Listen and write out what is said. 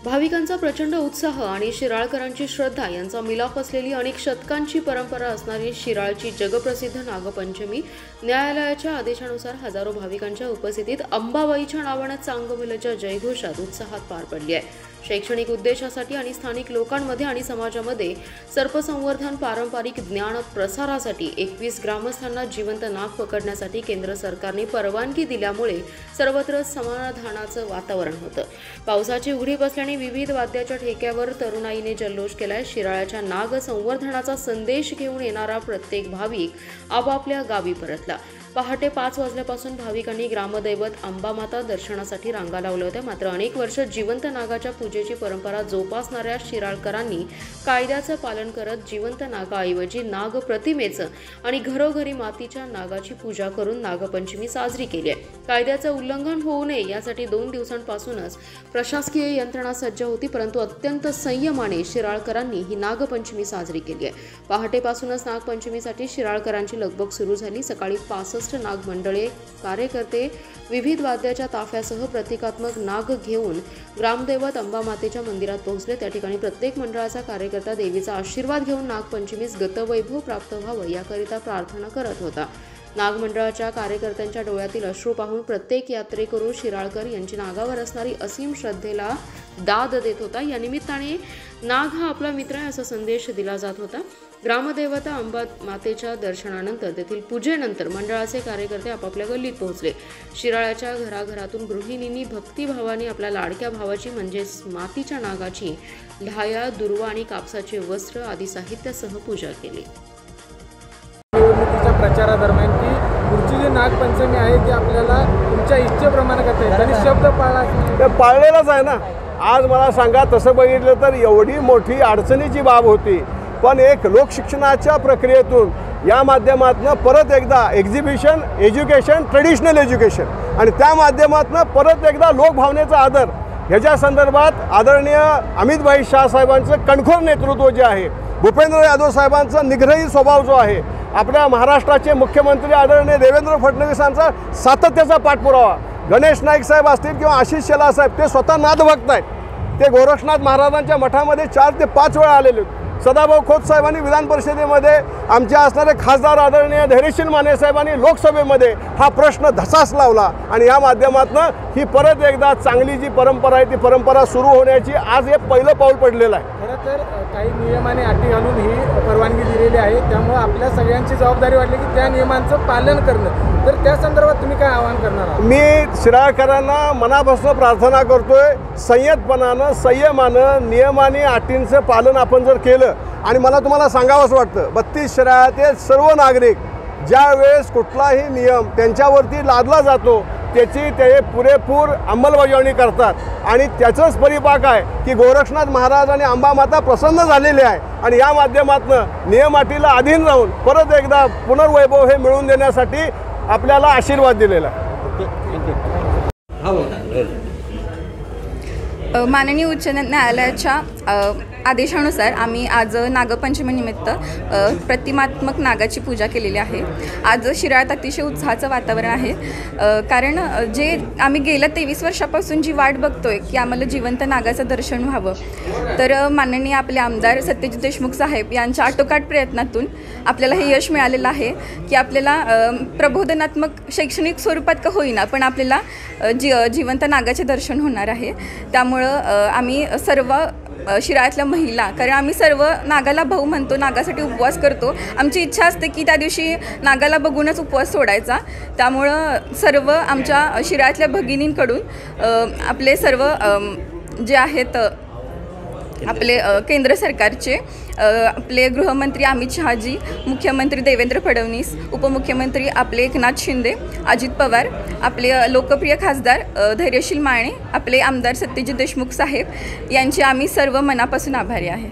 भाविकांचा प्रचंड उत्साह आणि शिराळकरांची श्रद्धा यांचा मिलाफ असलेली अनेक शतकांची परंपरा असणारी शिराळची जगप्रसिद्ध नागपंचमी न्यायालयाच्या आदेशानुसार हजारो भाविकांच्या उपस्थितीत अंबाबाईच्या नावाने चांगभलच्या जयघोषात उत्साहात पार पडली आहे। शैक्षणिक उद्देशासाठी आणि स्थानिक लोकांमध्ये आणि समाजामध्ये सर्पसंवर्धन पारंपरिक ज्ञान प्रसारासाठी 21 ग्रामस्थांना जिवंत नाग पकडण्यासाठी केंद्र सरकारने परवानगी दिल्यामुळे सर्वत्र समाधानाचं वातावरण होतं। पावसाची उघडीप असल्याने विविध वाद्याच्या ठेक्यावर तरुणाईने जल्लोष केलाय। शिराळ्याच्या नाग संवर्धनाचा संदेश घेऊन येणारा प्रत्येक भाविक आपापल्या गावी परतला। पहाटे 5 वाजल्यापासून भाविकांनी ग्रामदैवत अंबामाता दर्शनासाठी रांगा लावल्या होत्या। मात्र अनेक वर्ष जिवंत नागाच्या पूजेची परंपरा जोपासणाऱ्या शिराळकरांनी कायद्याचं पालन करत जिवंत नागाऐवजी नाग प्रतिमेचं आणि घरोघरी मातीच्या नागाची पूजा करून नागपंचमी साजरी केली आहे। कायद्याचं उल्लंघन होऊ नये यासाठी 2 दिवसांपासूनच प्रशासकीय यंत्रणा सज्ज होती, परंतु अत्यंत संयमाने शिराळकरांनी ही नागपंचमी साजरी केली आहे। पहाटेपासूनच नागपंचमीसाठी शिराळकरांची लगबग सुरू झाली। सकाळी 65 नाग मंडळे कार्यकर्ते विविध वाद्याच्या ताफ्यासह प्रतिकात्मक नाग घेऊन ग्रामदैवत अंबामातेच्या मंदिरात पोहोचले। त्या ठिकाणी प्रत्येक मंडळाचा कार्यकर्ता देवीचा आशीर्वाद घेऊन नागपंचमीस गतवैभव प्राप्त व्हावं याकरिता प्रार्थना करत होता। नाग मंडळाच्या कार्यकर्त्यांच्या डोळ्यातील अश्रू पाहून प्रत्येक यात्रेकरू शिराळकर यांची नागावर असणारी असीम श्रद्धेला दाद देत होता। या निमित्ताने नाग हा आपला मित्र आहे असा संदेश दिला जात होता। ग्रामदेवता अंबा मातेच्या दर्शनानंतर तेथील पूजेनंतर मंडळाचे कार्यकर्ते आपापल्या गल्लीत पोहोचले। शिराळ्याच्या घराघरातून गृहिणींनी भक्तिभावाने आपल्या लाडक्या भावाची म्हणजेच मातीच्या नागाची ढाया, दुर्वा आणि कापसाचे वस्त्र आदी साहित्यासह पूजा केली। निवडणुकीच्या प्रचारादरम्यान की पुढची जी नागपंचमी आहे ती आपल्याला तुमच्या इच्छेप्रमाणे करता येईल आणि शब्द पाळला पाळलेलाच आहे ना। आज मला सांगा, तसं बघितलं तर एवढी मोठी अडचणीची बाब होती, पण एक लोकशिक्षणाच्या प्रक्रियेतून या माध्यमातून परत एकदा एक्झिबिशन एज्युकेशन ट्रेडिशनल एज्युकेशन आणि त्या माध्यमातून परत एकदा लोकभावनेचा आदर ह्याच्या संदर्भात आदरणीय अमितभाई शाह साहेबांचं कणखोर नेतृत्व जे आहे, भूपेंद्र यादव साहेबांचा निग्रही स्वभाव जो आहे, आपल्या महाराष्ट्राचे मुख्यमंत्री आदरणीय देवेंद्र फडणवीसांचा सातत्याचा पाठपुरावा, गणेश नाईक साहेब असतील किंवा आशिष शेलार साहेब, ते स्वतः नादभक्त आहेत। ते गोरक्षनाथ महाराजांच्या मठामध्ये 4 ते 5 वेळा आलेले। सदाभाऊ खोत साहेबांनी विधान परिषदेमध्ये आमच्या असणारे खासदार आदरणीय धैर्यशील माने साहेबांनी लोकसभेमध्ये हा प्रश्न धसास लावला आणि या माध्यमातून ही परत एकदा चांगली जी परंपरा आहे ती परंपरा सुरू होण्याची आज हे पहिलं पाऊल पडलेलं आहे। खरं तर काही नियम आणि अटी घालून ही परवानगी दिलेली आहे, त्यामुळे आपल्या सगळ्यांची जबाबदारी वाटली की त्या नियमांचं पालन करणं। तर त्या संदर्भात तुम्ही काय आवाहन करणार आहात? मी शिराळकरांना मनापासून प्रार्थना करतोय, संयतपणानं संयमानं नियमाने अटींचं पालन आपण जर केलं आणि मला तुम्हाला सांगावंच वाटतं 32 शहरातील सर्व नागरिक ज्या वेळेस कुठलाही नियम त्यांच्यावरती लादला जातो त्याची ते पुरेपूर अंमलबजावणी करतात आणि त्याचंच परिपाक आहे की गोरक्षनाथ महाराज आणि अंबामाता प्रसन्न झालेले आहे आणि या माध्यमातून नियम अटीला अधीन राहून परत एकदा पुनर्वैभव हे मिळवून देण्यासाठी आपल्याला आशीर्वाद दिलेला आहे। माननीय उच्च न्यायालयाच्या आदेशानुसार आम्ही आज नागपंचमीनिमित्त प्रतिमात्मक नागाची पूजा केलेली आहे। आज शिराळ्यात अतिशय उत्साहाचं वातावरण आहे, कारण जे आम्ही गेल्या 23 वर्षापासून जी वाट बघतोय की आम्हाला जिवंत नागाचं दर्शन व्हावं, तर माननीय आपले आमदार सत्यजित देशमुख साहेब यांच्या आटोकाट प्रयत्नातून आपल्याला हे यश मिळालेलं आहे की आपल्याला प्रबोधनात्मक शैक्षणिक स्वरूपात का होईना पण आपल्याला जिवंत नागाचे दर्शन होणार आहे। त्यामुळं आम्ही सर्व शिराळ्यातल्या महिला, कारण आम्ही सर्व नागाला भाऊ म्हणतो, नागासाठी उपवास करतो, आमची इच्छा असते की त्या दिवशी नागाला बघूनच उपवास सोडायचा। त्यामुळं सर्व आमच्या शिराळ्यातल्या भगिनींकडून आपले सर्व जे आहेत आपले केंद्र सरकारचे आपले गृहमंत्री अमित शहाजी, मुख्यमंत्री देवेंद्र फडणवीस, उपमुख्यमंत्री आपले एकनाथ शिंदे, अजित पवार, आपले लोकप्रिय खासदार धैर्यशील माने, आपले आमदार सत्यजित देशमुख साहेब यांचे आम्ही सर्व मनापासून आभारी आहे।